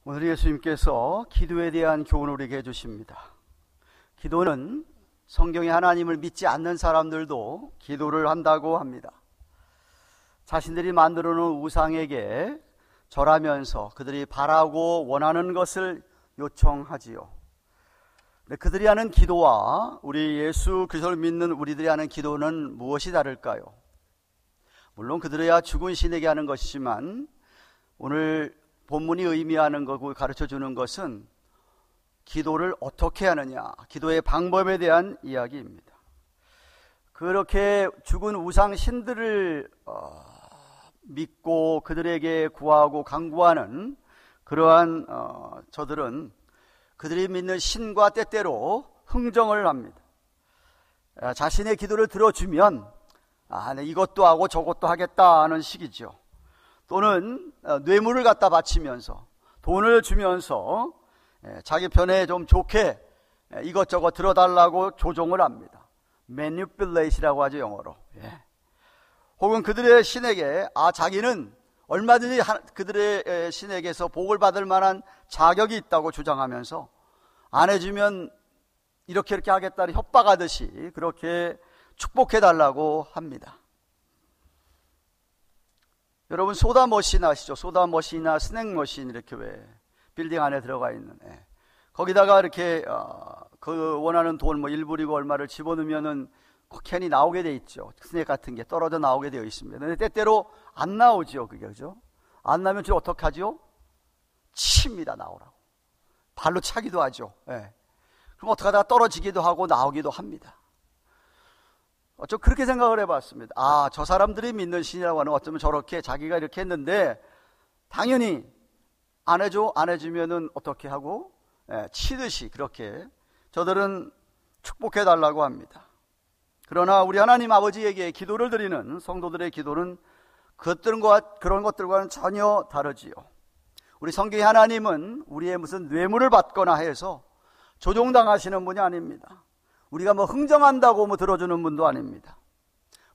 오늘 예수님께서 기도에 대한 교훈을 우리에게 해주십니다. 기도는 성경에 하나님을 믿지 않는 사람들도 기도를 한다고 합니다. 자신들이 만들어 놓은 우상에게 절하면서 그들이 바라고 원하는 것을 요청하지요. 그들이 하는 기도와 우리 예수 그리스도를 믿는 우리들이 하는 기도는 무엇이 다를까요? 물론 그들이야 죽은 신에게 하는 것이지만 오늘 본문이 의미하는 거고 가르쳐주는 것은 기도를 어떻게 하느냐, 기도의 방법에 대한 이야기입니다. 그렇게 죽은 우상 신들을 믿고 그들에게 구하고 간구하는 그러한 저들은 그들이 믿는 신과 때때로 흥정을 합니다. 자신의 기도를 들어주면 이것도 하고 저것도 하겠다 하는 식이죠. 또는 뇌물을 갖다 바치면서 돈을 주면서 자기 편에 좀 좋게 이것저것 들어달라고 조종을 합니다. manipulate이라고 하죠, 영어로. 혹은 그들의 신에게 자기는 얼마든지 그들의 신에게서 복을 받을 만한 자격이 있다고 주장하면서 안 해주면 이렇게 하겠다는 협박하듯이 그렇게 축복해달라고 합니다. 여러분 소다머신 아시죠? 소다머신이나 스낵머신 이렇게 왜 빌딩 안에 들어가 있는 거기다가 이렇게 그 원하는 돈 뭐 1불이고 얼마를 집어넣으면은 캔이 나오게 돼 있죠. 스낵 같은 게 떨어져 나오게 되어 있습니다. 근데 때때로 안 나오죠, 그게. 그죠? 안 나면 지금 어떡하죠? 칩니다, 나오라고. 발로 차기도 하죠. 그럼 어떡하다가 떨어지기도 하고 나오기도 합니다. 저 그렇게 생각을 해봤습니다. 저 사람들이 믿는 신이라고 하는 어쩌면 저렇게 자기가 이렇게 했는데 당연히 안 해줘, 안 해주면은 어떻게 하고 치듯이 그렇게 저들은 축복해달라고 합니다. 그러나 우리 하나님 아버지에게 기도를 드리는 성도들의 기도는 그런 것들과는 전혀 다르지요. 우리 성경의 하나님은 우리의 무슨 뇌물을 받거나 해서 조종당하시는 분이 아닙니다. 우리가 뭐 흥정한다고 들어주는 분도 아닙니다.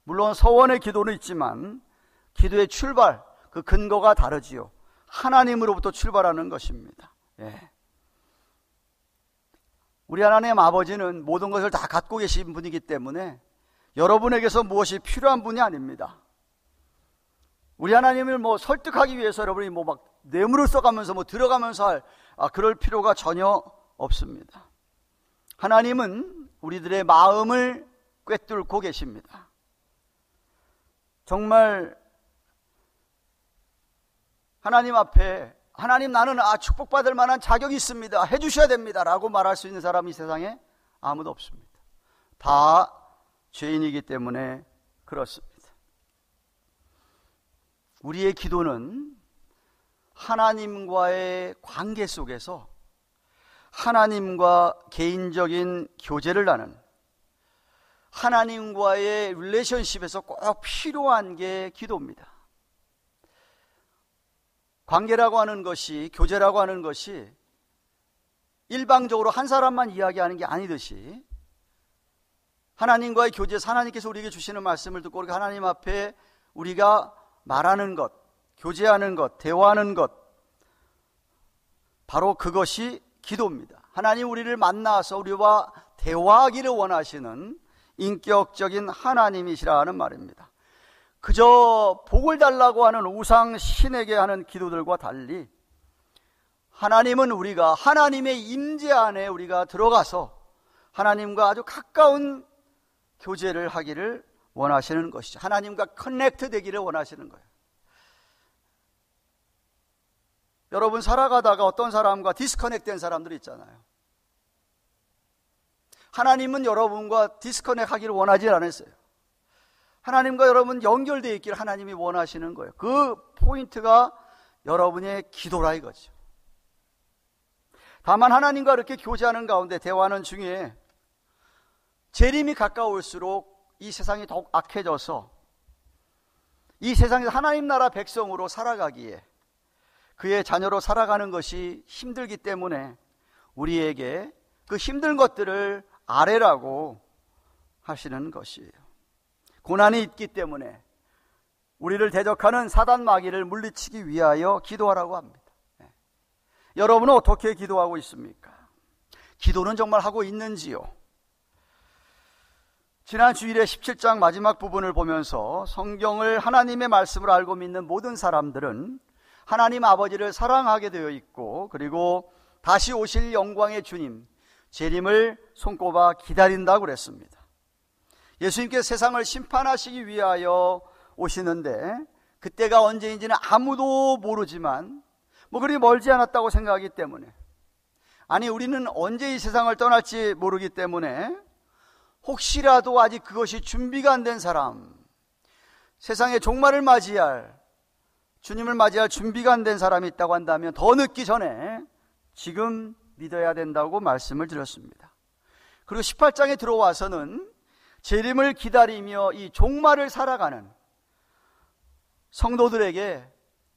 물론 서원의 기도는 있지만 기도의 출발, 그 근거가 다르지요. 하나님으로부터 출발하는 것입니다. 우리 하나님 아버지는 모든 것을 다 갖고 계신 분이기 때문에 여러분에게서 무엇이 필요한 분이 아닙니다. 우리 하나님을 설득하기 위해서 여러분이 막 뇌물을 써가면서 들어가면서 할 그럴 필요가 전혀 없습니다. 하나님은 우리들의 마음을 꿰뚫고 계십니다. 정말 하나님 앞에 하나님 나는 축복받을 만한 자격이 있습니다, 해주셔야 됩니다 라고 말할 수 있는 사람이 이 세상에 아무도 없습니다. 다 죄인이기 때문에 그렇습니다. 우리의 기도는 하나님과의 관계 속에서 하나님과 개인적인 교제를 나눈 하나님과의 릴레이션십에서 꼭 필요한 게 기도입니다. 관계라고 하는 것이, 교제라고 하는 것이 일방적으로 한 사람만 이야기하는 게 아니듯이 하나님과의 교제에서 하나님께서 우리에게 주시는 말씀을 듣고 우리가 하나님 앞에 우리가 말하는 것, 교제하는 것, 대화하는 것, 바로 그것이 기도입니다. 하나님 우리를 만나서 우리와 대화하기를 원하시는 인격적인 하나님이시라는 말입니다. 그저 복을 달라고 하는 우상 신에게 하는 기도들과 달리 하나님은 우리가 하나님의 임재 안에 우리가 들어가서 하나님과 아주 가까운 교제를 하기를 원하시는 것이죠. 하나님과 커넥트 되기를 원하시는 거예요. 여러분 살아가다가 어떤 사람과 디스커넥트 된 사람들 있잖아요. 하나님은 여러분과 디스커넥트 하기를 원하지 않았어요. 하나님과 여러분 연결되어 있기를 하나님이 원하시는 거예요. 그 포인트가 여러분의 기도라 이거죠. 다만 하나님과 이렇게 교제하는 가운데 대화하는 중에 재림이 가까울수록 이 세상이 더욱 악해져서 이 세상에서 하나님 나라 백성으로 살아가기에 그의 자녀로 살아가는 것이 힘들기 때문에 우리에게 그 힘든 것들을 아뢰라고 하시는 것이에요. 고난이 있기 때문에 우리를 대적하는 사단 마귀를 물리치기 위하여 기도하라고 합니다. 여러분은 어떻게 기도하고 있습니까? 기도는 정말 하고 있는지요? 지난 주일에 17장 마지막 부분을 보면서 성경을 하나님의 말씀을 알고 믿는 모든 사람들은 하나님 아버지를 사랑하게 되어 있고, 그리고 다시 오실 영광의 주님 재림을 손꼽아 기다린다고 그랬습니다. 예수님께서 세상을 심판하시기 위하여 오시는데 그때가 언제인지는 아무도 모르지만 그리 멀지 않았다고 생각하기 때문에, 아니 우리는 언제 이 세상을 떠날지 모르기 때문에 혹시라도 아직 그것이 준비가 안 된 사람, 세상의 종말을 맞이할, 주님을 맞이할 준비가 안 된 사람이 있다고 한다면 더 늦기 전에 지금 믿어야 된다고 말씀을 드렸습니다. 그리고 18장에 들어와서는 재림을 기다리며 이 종말을 살아가는 성도들에게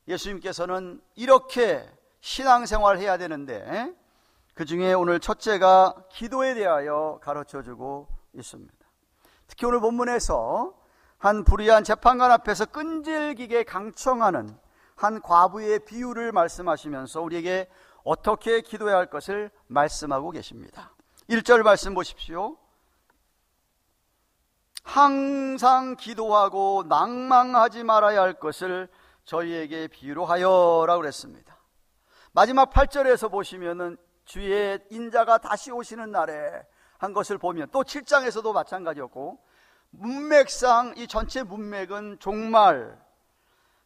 예수님께서는 이렇게 신앙생활을 해야 되는데, 그 중에 오늘 첫째가 기도에 대하여 가르쳐주고 있습니다. 특히 오늘 본문에서 한 불의한 재판관 앞에서 끈질기게 강청하는 한 과부의 비유를 말씀하시면서 우리에게 어떻게 기도해야 할 것을 말씀하고 계십니다. 1절 말씀 보십시오. 항상 기도하고 낭망하지 말아야 할 것을 저희에게 비유로 하여라고 그랬습니다. 마지막 8절에서 보시면은 주의 인자가 다시 오시는 날에 한 것을 보면, 또 7장에서도 마찬가지였고, 문맥상 이 전체 문맥은 종말,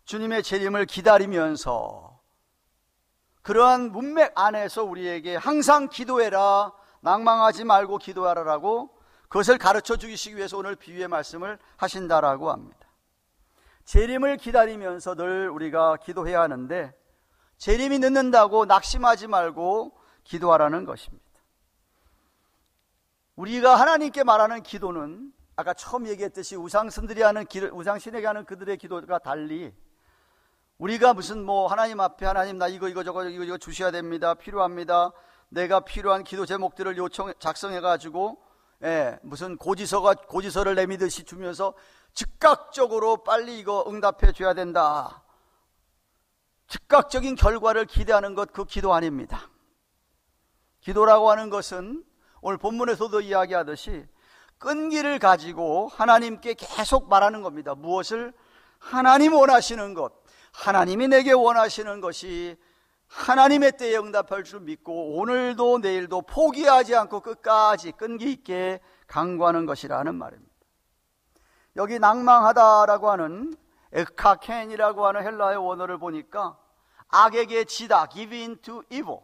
주님의 재림을 기다리면서 그러한 문맥 안에서 우리에게 항상 기도해라, 낭망하지 말고 기도하라라고 그것을 가르쳐 주시기 위해서 오늘 비유의 말씀을 하신다라고 합니다. 재림을 기다리면서 늘 우리가 기도해야 하는데, 재림이 늦는다고 낙심하지 말고 기도하라는 것입니다. 우리가 하나님께 말하는 기도는 아까 처음 얘기했듯이 우상신에게 하는 그들의 기도가 달리, 우리가 무슨 하나님 앞에 하나님 나 이거 저거 주셔야 됩니다, 필요합니다, 내가 필요한 기도 제목들을 작성해가지고 무슨 고지서를 내미듯이 주면서 즉각적으로 빨리 이거 응답해 줘야 된다, 즉각적인 결과를 기대하는 것, 그 기도 아닙니다. 기도라고 하는 것은 오늘 본문에서도 이야기하듯이 끈기를 가지고 하나님께 계속 말하는 겁니다. 무엇을? 하나님 원하시는 것, 하나님이 내게 원하시는 것이 하나님의 때에 응답할 줄 믿고 오늘도 내일도 포기하지 않고 끝까지 끈기 있게 강구하는 것이라는 말입니다. 여기 낭망하다라고 하는 에카켄이라고 하는 헬라의 원어를 보니까 악에게 지다, give in to evil,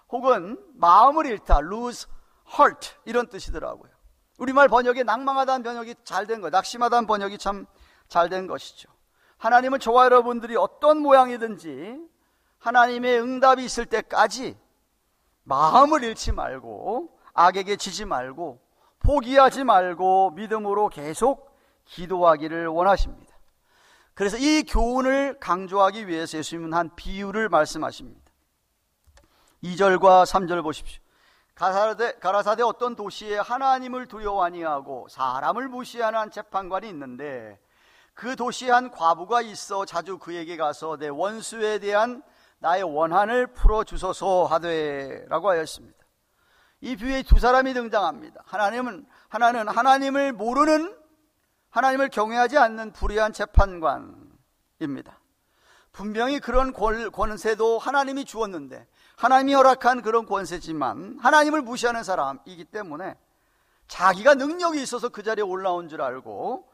혹은 마음을 잃다, lose heart, 이런 뜻이더라고요. 우리말 번역에 낭망하다는 번역이 잘 된 거예요. 낙심하다는 번역이 참 잘 된 것이죠. 하나님은 저와 여러분들이 어떤 모양이든지 하나님의 응답이 있을 때까지 마음을 잃지 말고, 악에게 지지 말고, 포기하지 말고 믿음으로 계속 기도하기를 원하십니다. 그래서 이 교훈을 강조하기 위해서 예수님은 한 비유를 말씀하십니다. 2절과 3절 보십시오. 가라사대 어떤 도시에 하나님을 두려워 아니하고 사람을 무시하는 한 재판관이 있는데, 그 도시에 한 과부가 있어 자주 그에게 가서 내 원수에 대한 나의 원한을 풀어주소서 하되라고 하였습니다. 이 비유에 두 사람이 등장합니다. 하나는 하나님을 모르는, 하나님을 경외하지 않는 불의한 재판관입니다. 분명히 그런 권세도 하나님이 주었는데, 하나님이 허락한 그런 권세지만 하나님을 무시하는 사람이기 때문에 자기가 능력이 있어서 그 자리에 올라온 줄 알고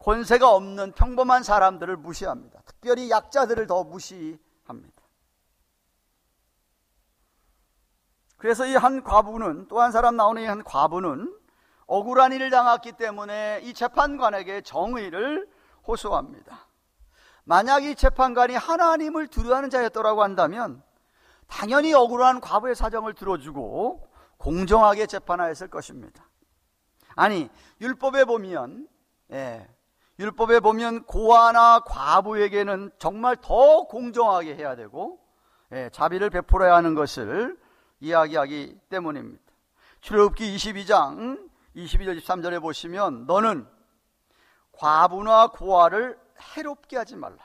권세가 없는 평범한 사람들을 무시합니다. 특별히 약자들을 더 무시합니다. 그래서 이 한 과부는, 또 한 사람 나오는 이 한 과부는 억울한 일을 당했기 때문에 이 재판관에게 정의를 호소합니다. 만약 이 재판관이 하나님을 두려워하는 자였더라고 한다면 당연히 억울한 과부의 사정을 들어주고 공정하게 재판하였을 것입니다. 아니, 율법에 보면 고아나 과부에게는 정말 더 공정하게 해야 되고 자비를 베풀어야 하는 것을 이야기하기 때문입니다. 출애굽기 22장 22절 23절에 보시면, 너는 과부나 고아를 해롭게 하지 말라.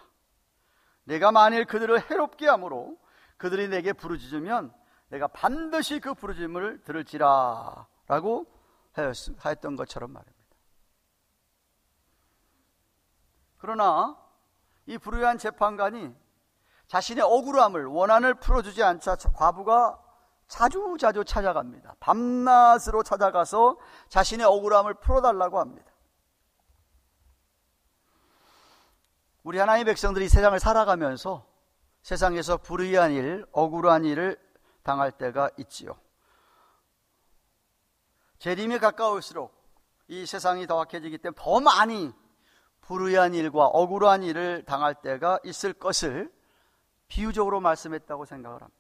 내가 만일 그들을 해롭게 함으로 그들이 내게 부르짖으면 내가 반드시 그 부르짖음을 들을지라 라고 하였던 것처럼 말입니다. 그러나 이 불의한 재판관이 자신의 억울함을, 원한을 풀어주지 않자 과부가 자주자주 찾아갑니다. 밤낮으로 찾아가서 자신의 억울함을 풀어달라고 합니다. 우리 하나님의 백성들이 세상을 살아가면서 세상에서 불의한 일, 억울한 일을 당할 때가 있지요. 재림이 가까울수록 이 세상이 더 악해지기 때문에 더 많이 불의한 일과 억울한 일을 당할 때가 있을 것을 비유적으로 말씀했다고 생각을 합니다.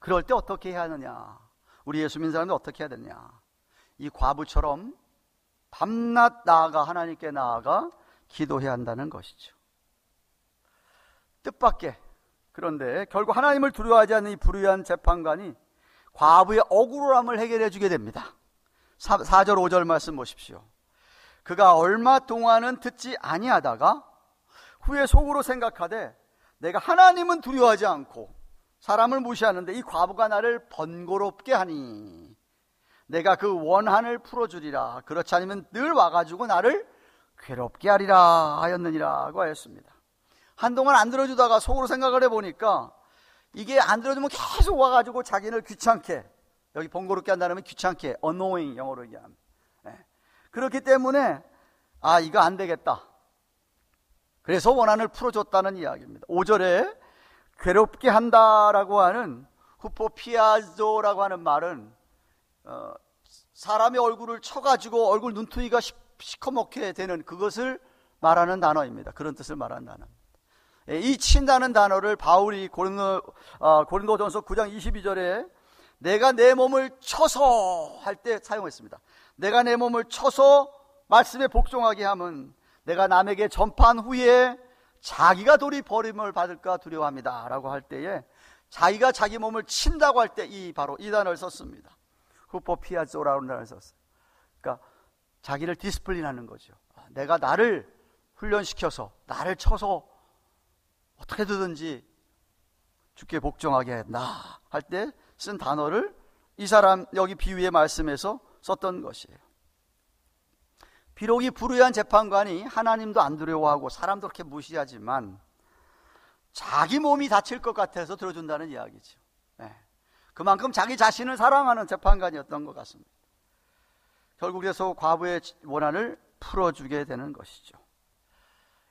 그럴 때 어떻게 해야 하느냐? 우리 예수 믿는 사람들 어떻게 해야 되느냐? 이 과부처럼 밤낮 나아가 하나님께 나아가 기도해야 한다는 것이죠. 뜻밖의, 그런데 결국 하나님을 두려워하지 않는 이 불의한 재판관이 과부의 억울함을 해결해 주게 됩니다. 4절 5절 말씀 보십시오. 그가 얼마 동안은 듣지 아니하다가 후에 속으로 생각하되 내가 하나님은 두려워하지 않고 사람을 무시하는데 이 과부가 나를 번거롭게 하니 내가 그 원한을 풀어주리라. 그렇지 않으면 늘 와가지고 나를 괴롭게 하리라 하였느니라고 하였습니다. 한동안 안 들어주다가 속으로 생각을 해보니까 이게 안 들어주면 계속 와가지고 자기를 귀찮게, 여기 번거롭게 한다는 건 귀찮게, annoying 영어로 얘기하면, 그렇기 때문에 이거 안 되겠다. 그래서 원한을 풀어줬다는 이야기입니다. 5절에 괴롭게 한다라고 하는 후포피아조라고 하는 말은 사람의 얼굴을 쳐가지고 얼굴 눈투이가 시커멓게 되는 그것을 말하는 단어입니다. 그런 뜻을 말하는 단어입니다. 이 친다는 단어를 바울이 고린도전서 9장 22절에 내가 내 몸을 쳐서 할 때 사용했습니다. 내가 내 몸을 쳐서 말씀에 복종하게 하면 내가 남에게 전파한 후에 자기가 도리 버림을 받을까 두려워합니다 라고 할 때에 자기가 자기 몸을 친다고 할 때 바로 이 단어를 썼습니다. 후포피아조라는 단어를 썼어요. 그러니까 자기를 디스플린하는 거죠. 내가 나를 훈련시켜서 나를 쳐서 어떻게든지 주께 복종하게 했나 할 때 쓴 단어를 이 사람 여기 비유의 말씀에서 썼던 것이에요. 비록 이 불의한 재판관이 하나님도 안 두려워하고 사람도 그렇게 무시하지만 자기 몸이 다칠 것 같아서 들어준다는 이야기죠. 그만큼 자기 자신을 사랑하는 재판관이었던 것 같습니다. 결국 그래서 과부의 원한을 풀어주게 되는 것이죠.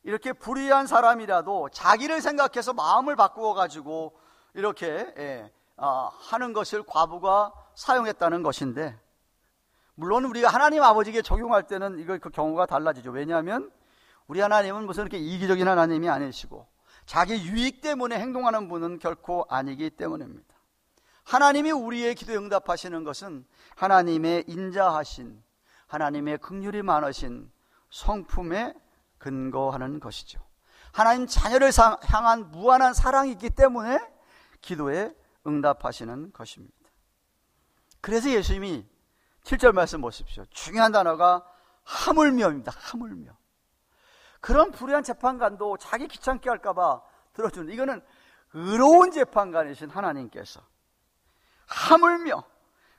이렇게 불의한 사람이라도 자기를 생각해서 마음을 바꾸어 가지고 이렇게 하는 것을 과부가 사용했다는 것인데, 물론 우리가 하나님 아버지에게 적용할 때는 그 경우가 달라지죠. 왜냐하면 우리 하나님은 무슨 이렇게 이기적인 하나님이 아니시고 자기 유익 때문에 행동하는 분은 결코 아니기 때문입니다. 하나님이 우리의 기도에 응답하시는 것은 하나님의 인자하신, 하나님의 긍휼이 많으신 성품에 근거하는 것이죠. 하나님 자녀를 향한 무한한 사랑이 있기 때문에 기도에 응답하시는 것입니다. 그래서 예수님이 7절 말씀 보십시오. 중요한 단어가 하물며입니다. 하물며. 그런 불의한 재판관도 자기 귀찮게 할까봐 들어주는, 이거는 의로운 재판관이신 하나님께서 하물며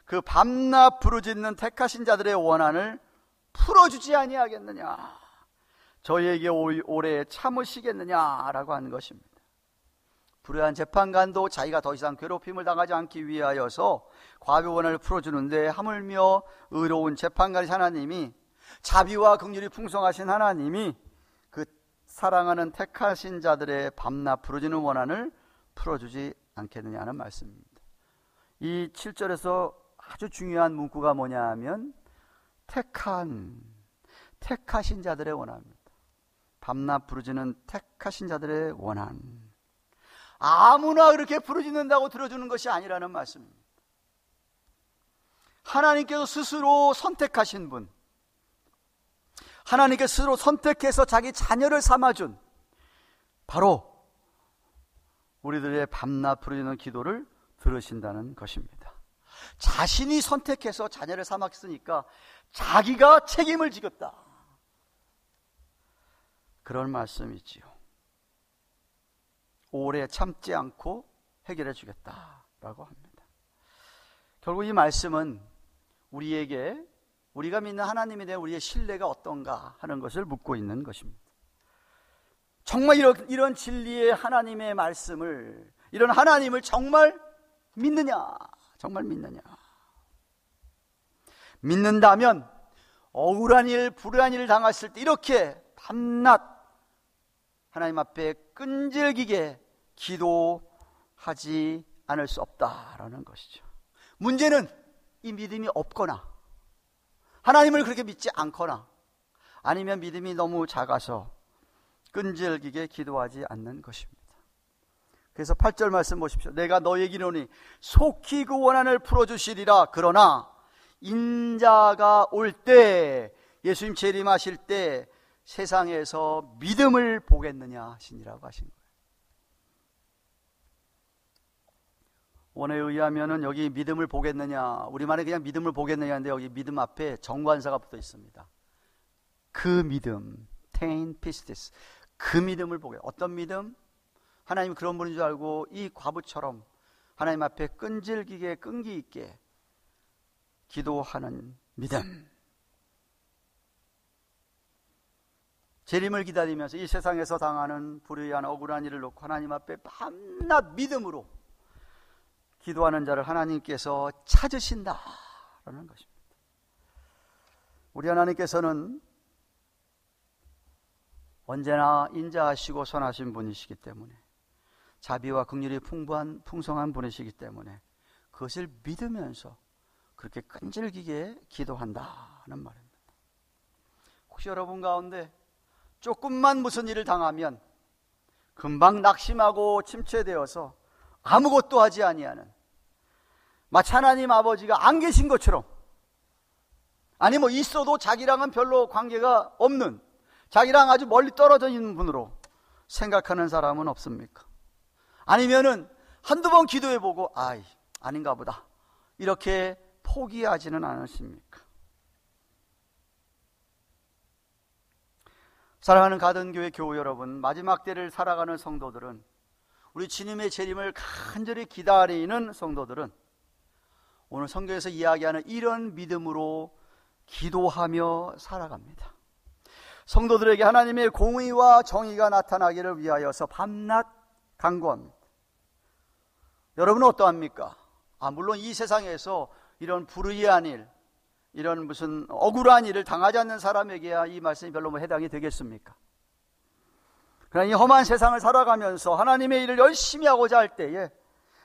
그 밤낮 부르짖는 택하신 자들의 원한을 풀어주지 아니하겠느냐, 저희에게 오래 참으시겠느냐라고 하는 것입니다. 불의한 재판관도 자기가 더 이상 괴롭힘을 당하지 않기 위하여서 과부 원한을 풀어주는데, 하물며 의로운 재판관이신 하나님이, 자비와 긍휼이 풍성하신 하나님이 그 사랑하는 택하신 자들의 밤낮 부르짖는 원한을 풀어주지 않겠느냐는 말씀입니다. 이 7절에서 아주 중요한 문구가 뭐냐 하면 택하신 자들의 원한입니다. 밤낮 부르짖는 택하신 자들의 원한. 아무나 그렇게 부르짖는다고 들어주는 것이 아니라는 말씀입니다. 하나님께서 스스로 선택하신 분, 하나님께서 스스로 선택해서 자기 자녀를 삼아준 바로 우리들의 밤낮 부르짖는 기도를 들으신다는 것입니다. 자신이 선택해서 자녀를 삼았으니까 자기가 책임을 지겠다, 그런 말씀이지요. 오래 참지 않고 해결해 주겠다라고 합니다. 결국 이 말씀은 우리에게 우리가 믿는 하나님에 대한 우리의 신뢰가 어떤가 하는 것을 묻고 있는 것입니다. 정말 이런 진리의 하나님의 말씀을, 이런 하나님을 정말 믿느냐? 정말 믿느냐? 믿는다면 억울한 일, 불의한 일을 당했을 때 이렇게 밤낮 하나님 앞에 끈질기게 기도하지 않을 수 없다라는 것이죠. 문제는 이 믿음이 없거나 하나님을 그렇게 믿지 않거나 아니면 믿음이 너무 작아서 끈질기게 기도하지 않는 것입니다. 그래서 8절 말씀 보십시오. 내가 너에게 이르노니 속히 그 원한을 풀어주시리라. 그러나 인자가 올 때, 예수님 재림하실 때 세상에서 믿음을 보겠느냐 하시니라고 하신 거예요. 원어에 의하면은 여기 믿음을 보겠느냐, 우리만의 그냥 믿음을 보겠느냐인데 여기 믿음 앞에 정관사가 붙어 있습니다. 그 믿음, ten pistis, 그 믿음을 보게. 어떤 믿음? 하나님 그런 분인 줄 알고 이 과부처럼 하나님 앞에 끈질기게 끈기 있게 기도하는 믿음. 재림을 기다리면서 이 세상에서 당하는 불의한 억울한 일을 놓고 하나님 앞에 밤낮 믿음으로 기도하는 자를 하나님께서 찾으신다라는 것입니다. 우리 하나님께서는 언제나 인자하시고 선하신 분이시기 때문에, 자비와 긍휼이 풍성한 분이시기 때문에 그것을 믿으면서 그렇게 끈질기게 기도한다는 말입니다. 혹시 여러분 가운데 조금만 무슨 일을 당하면 금방 낙심하고 침체되어서 아무것도 하지 아니하는, 마치 하나님 아버지가 안 계신 것처럼, 아니 뭐 있어도 자기랑은 별로 관계가 없는, 자기랑 아주 멀리 떨어져 있는 분으로 생각하는 사람은 없습니까? 아니면은 한두 번 기도해보고 아닌가 보다 이렇게 포기하지는 않으십니까? 사랑하는 가든교회 교우 여러분, 마지막 때를 살아가는 성도들은, 우리 주님의 재림을 간절히 기다리는 성도들은 오늘 성경에서 이야기하는 이런 믿음으로 기도하며 살아갑니다. 성도들에게 하나님의 공의와 정의가 나타나기를 위하여서 밤낮 간구합니다. 여러분은 어떠합니까? 물론 이 세상에서 이런 불의한 일, 이런 무슨 억울한 일을 당하지 않는 사람에게야 이 말씀이 별로 해당이 되겠습니까? 그러나 이 험한 세상을 살아가면서 하나님의 일을 열심히 하고자 할 때에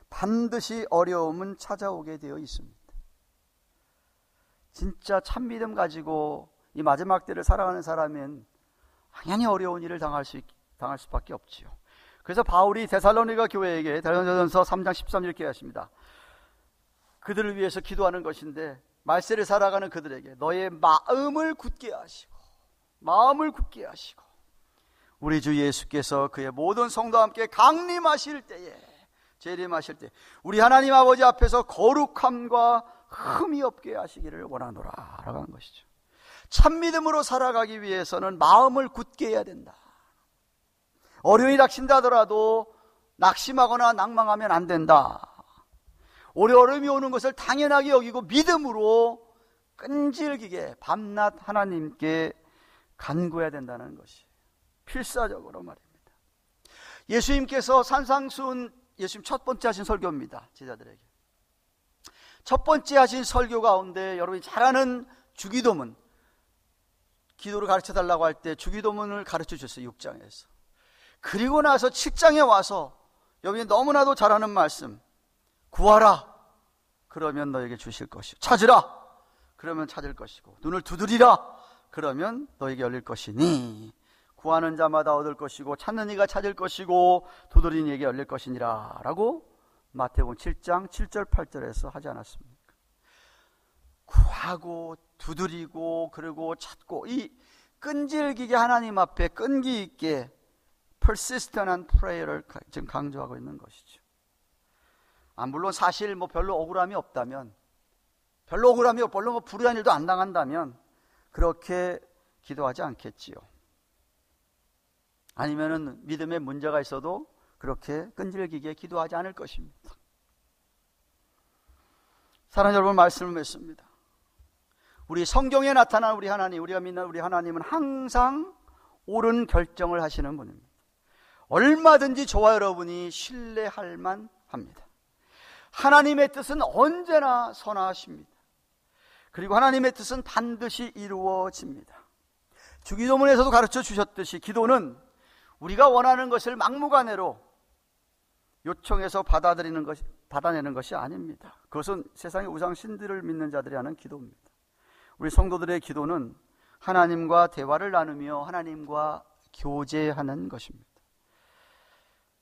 반드시 어려움은 찾아오게 되어 있습니다. 진짜 참믿음 가지고 이 마지막 때를 살아가는 사람은 당연히 어려운 일을 당할 수밖에 없지요. 그래서 바울이 데살로니가 교회에게 데살로니가전서 3장 13절 이렇게 하십니다. 그들을 위해서 기도하는 것인데, 말세를 살아가는 그들에게 너의 마음을 굳게 하시고 우리 주 예수께서 그의 모든 성도와 함께 강림하실 때에, 재림하실 때 우리 하나님 아버지 앞에서 거룩함과 흠이 없게 하시기를 원하노라 라고 하는 것이죠. 참믿음으로 살아가기 위해서는 마음을 굳게 해야 된다. 어려움이 닥친다 하더라도 낙심하거나 낭망하면 안 된다. 어려움이 오는 것을 당연하게 여기고 믿음으로 끈질기게 밤낮 하나님께 간구해야 된다는 것이 필사적으로 말입니다. 예수님께서 산상수훈, 예수님 첫 번째 하신 설교입니다. 제자들에게 첫 번째 하신 설교 가운데 여러분이 잘 아는 주기도문, 기도를 가르쳐달라고 할 때 주기도문을 가르쳐 주셨어요. 6장에서. 그리고 나서 7장에 와서 여러분이 너무나도 잘 아는 말씀, 구하라 그러면 너에게 주실 것이고, 찾으라 그러면 찾을 것이고, 눈을 두드리라 그러면 너에게 열릴 것이니, 구하는 자마다 얻을 것이고 찾는 이가 찾을 것이고 두드리는 이에게 열릴 것이니라 라고 마태복음 7장 7절 8절에서 하지 않았습니까? 구하고 두드리고 그리고 찾고, 이 끈질기게 하나님 앞에 끈기 있게 persistent한 prayer를 지금 강조하고 있는 것이죠. 물론 사실 별로 억울함이 없다면, 별로 불의한 일도 안 당한다면 그렇게 기도하지 않겠지요. 아니면은 믿음에 문제가 있어도 그렇게 끈질기게 기도하지 않을 것입니다. 사랑하는 여러분, 말씀을 맺습니다. 우리 성경에 나타난 우리 하나님, 우리가 믿는 우리 하나님은 항상 옳은 결정을 하시는 분입니다. 얼마든지 저와 여러분이 신뢰할 만합니다. 하나님의 뜻은 언제나 선하십니다. 그리고 하나님의 뜻은 반드시 이루어집니다. 주기도문에서도 가르쳐 주셨듯이 기도는 우리가 원하는 것을 막무가내로 요청해서 받아내는 것이 아닙니다. 그것은 세상의 우상신들을 믿는 자들이 하는 기도입니다. 우리 성도들의 기도는 하나님과 대화를 나누며 하나님과 교제하는 것입니다.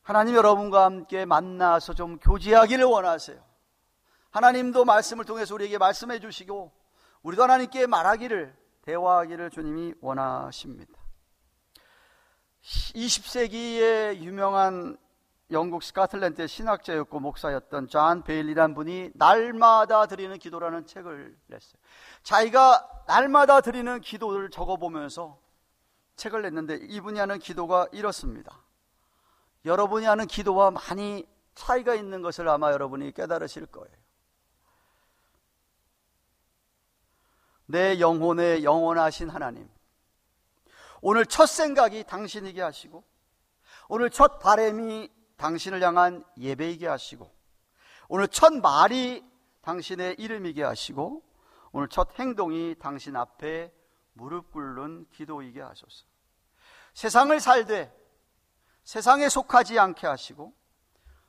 하나님 여러분과 함께 만나서 좀 교제하기를 원하세요. 하나님도 말씀을 통해서 우리에게 말씀해 주시고 우리도 하나님께 말하기를, 대화하기를 주님이 원하십니다. 20세기의 유명한 영국 스코틀랜드의 신학자였고 목사였던 존 베일리라는 분이 날마다 드리는 기도라는 책을 냈어요. 자기가 날마다 드리는 기도를 적어보면서 책을 냈는데 이분이 하는 기도가 이렇습니다. 여러분이 하는 기도와 많이 차이가 있는 것을 아마 여러분이 깨달으실 거예요. 내 영혼의 영원하신 하나님, 오늘 첫 생각이 당신이게 하시고 오늘 첫 바람이 당신을 향한 예배이게 하시고 오늘 첫 말이 당신의 이름이게 하시고 오늘 첫 행동이 당신 앞에 무릎 꿇는 기도이게 하소서. 세상을 살되 세상에 속하지 않게 하시고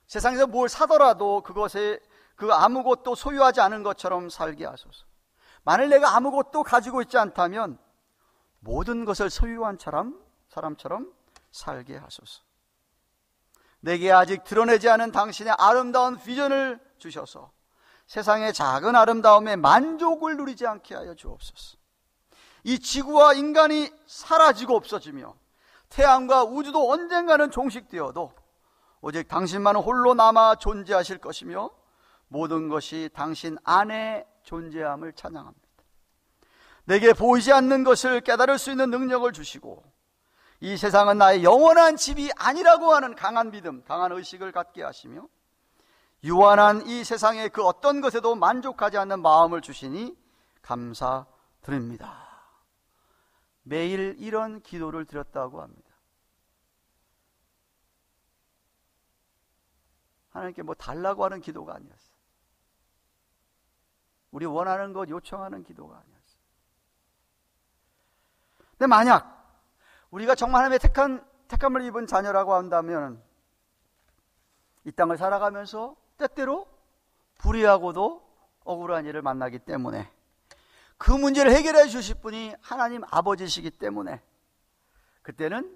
세상에서 뭘 사더라도 그것에 그 아무것도 소유하지 않은 것처럼 살게 하소서. 만일 내가 아무것도 가지고 있지 않다면 모든 것을 소유한 사람처럼 살게 하소서. 내게 아직 드러내지 않은 당신의 아름다운 비전을 주셔서 세상의 작은 아름다움에 만족을 누리지 않게 하여 주옵소서. 이 지구와 인간이 사라지고 없어지며 태양과 우주도 언젠가는 종식되어도 오직 당신만은 홀로 남아 존재하실 것이며 모든 것이 당신 안에 존재함을 찬양합니다. 내게 보이지 않는 것을 깨달을 수 있는 능력을 주시고 이 세상은 나의 영원한 집이 아니라고 하는 강한 믿음, 강한 의식을 갖게 하시며 유한한 이 세상의 그 어떤 것에도 만족하지 않는 마음을 주시니 감사드립니다. 매일 이런 기도를 드렸다고 합니다. 하나님께 뭐 달라고 하는 기도가 아니었어요. 우리 원하는 것 요청하는 기도가 아니었어요. 근데 만약 우리가 정말 하나님의 택함을 입은 자녀라고 한다면 이 땅을 살아가면서 때때로 불의하고도 억울한 일을 만나기 때문에 그 문제를 해결해 주실 분이 하나님 아버지시기 때문에 그때는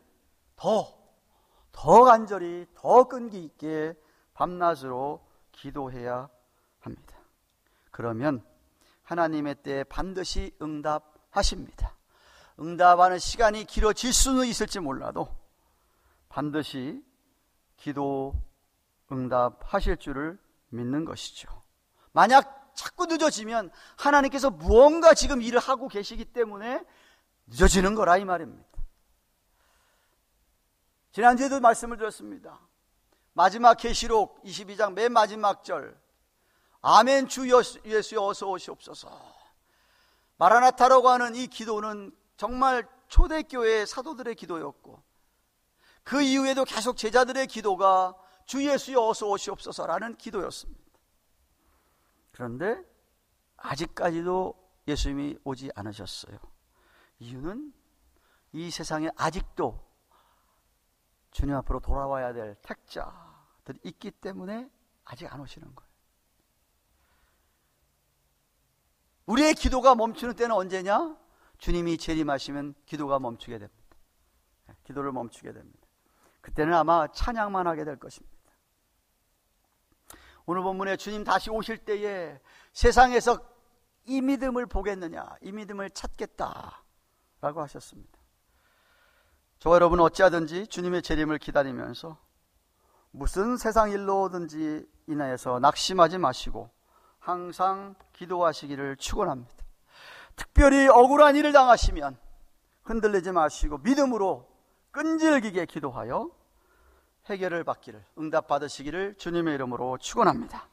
더 간절히 더 끈기 있게 밤낮으로 기도해야 합니다. 그러면 하나님의 때에 반드시 응답하십니다. 응답하는 시간이 길어질 수는 있을지 몰라도 반드시 기도 응답하실 줄을 믿는 것이죠. 만약 자꾸 늦어지면 하나님께서 무언가 지금 일을 하고 계시기 때문에 늦어지는 거라 이 말입니다. 지난주에도 말씀을 드렸습니다. 마지막 계시록 22장 맨 마지막 절, 아멘 주 예수여 어서 오시옵소서. 마라나타라고 하는 이 기도는 정말 초대교회 사도들의 기도였고 그 이후에도 계속 제자들의 기도가 주 예수여 어서 오시옵소서라는 기도였습니다. 그런데 아직까지도 예수님이 오지 않으셨어요. 이유는 이 세상에 아직도 주님 앞으로 돌아와야 될 택자들이 있기 때문에 아직 안 오시는 거예요. 우리의 기도가 멈추는 때는 언제냐? 주님이 재림하시면 기도가 멈추게 됩니다. 기도를 멈추게 됩니다. 그때는 아마 찬양만 하게 될 것입니다. 오늘 본문에 주님 다시 오실 때에 세상에서 이 믿음을 보겠느냐, 이 믿음을 찾겠다라고 하셨습니다. 저와 여러분 어찌하든지 주님의 재림을 기다리면서 무슨 세상 일로든지 인하여서 낙심하지 마시고 항상 기도하시기를 축원합니다. 특별히 억울한 일을 당하시면 흔들리지 마시고 믿음으로 끈질기게 기도하여 해결을 받기를, 응답 받으시기를 주님의 이름으로 축원합니다.